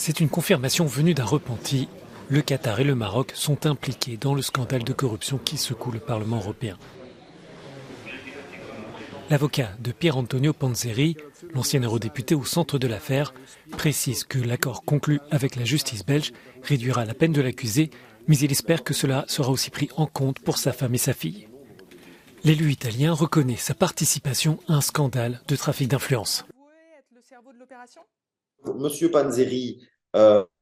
C'est une confirmation venue d'un repenti. Le Qatar et le Maroc sont impliqués dans le scandale de corruption qui secoue le Parlement européen. L'avocat de Pier Antonio Panzeri, l'ancien eurodéputé au centre de l'affaire, précise que l'accord conclu avec la justice belge réduira la peine de l'accusé, mais il espère que cela sera aussi pris en compte pour sa femme et sa fille. L'élu italien reconnaît sa participation à un scandale de trafic d'influence. Monsieur Panzeri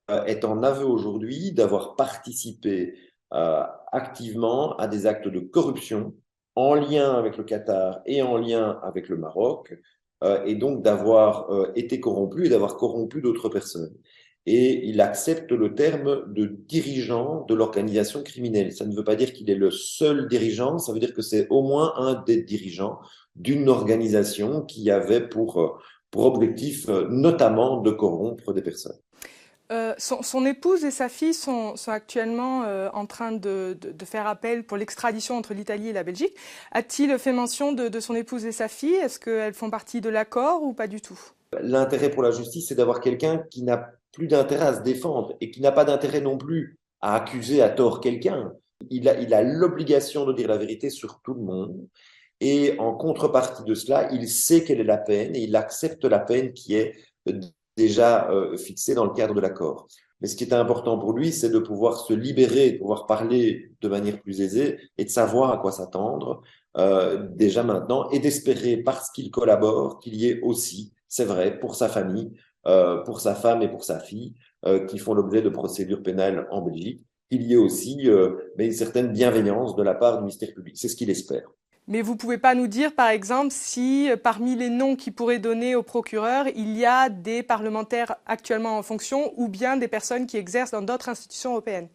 est en aveu aujourd'hui d'avoir participé activement à des actes de corruption en lien avec le Qatar et en lien avec le Maroc, et donc d'avoir été corrompu et d'avoir corrompu d'autres personnes. Et il accepte le terme de dirigeant de l'organisation criminelle. Ça ne veut pas dire qu'il est le seul dirigeant, ça veut dire que c'est au moins un des dirigeants d'une organisation qui avait pour objectif notamment de corrompre des personnes. Son épouse et sa fille sont actuellement en train de faire appel pour l'extradition entre l'Italie et la Belgique. A-t-il fait mention de son épouse et sa fille? Est-ce qu'elles font partie de l'accord ou pas du tout? L'intérêt pour la justice, c'est d'avoir quelqu'un qui n'a plus d'intérêt à se défendre et qui n'a pas d'intérêt non plus à accuser à tort quelqu'un. Il a l'obligation de dire la vérité sur tout le monde. Et en contrepartie de cela, il sait quelle est la peine et il accepte la peine qui est déjà fixée dans le cadre de l'accord. Mais ce qui est important pour lui, c'est de pouvoir se libérer, de pouvoir parler de manière plus aisée et de savoir à quoi s'attendre déjà maintenant et d'espérer, parce qu'il collabore, qu'il y ait aussi, c'est vrai, pour sa famille, pour sa femme et pour sa fille, qui font l'objet de procédures pénales en Belgique, qu'il y ait aussi mais une certaine bienveillance de la part du ministère public. C'est ce qu'il espère. Mais vous ne pouvez pas nous dire, par exemple, si parmi les noms qu'il pourrait donner au procureur, il y a des parlementaires actuellement en fonction ou bien des personnes qui exercent dans d'autres institutions européennes?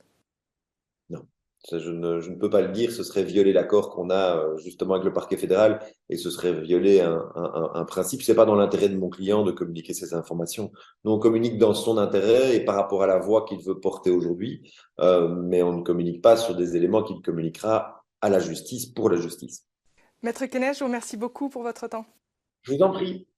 Non, ça, je ne peux pas le dire. Ce serait violer l'accord qu'on a justement avec le parquet fédéral et ce serait violer un principe. Ce n'est pas dans l'intérêt de mon client de communiquer ces informations. Nous, on communique dans son intérêt et par rapport à la voix qu'il veut porter aujourd'hui, mais on ne communique pas sur des éléments qu'il communiquera à la justice pour la justice. Maître Kenech, je vous remercie beaucoup pour votre temps. Je vous en prie.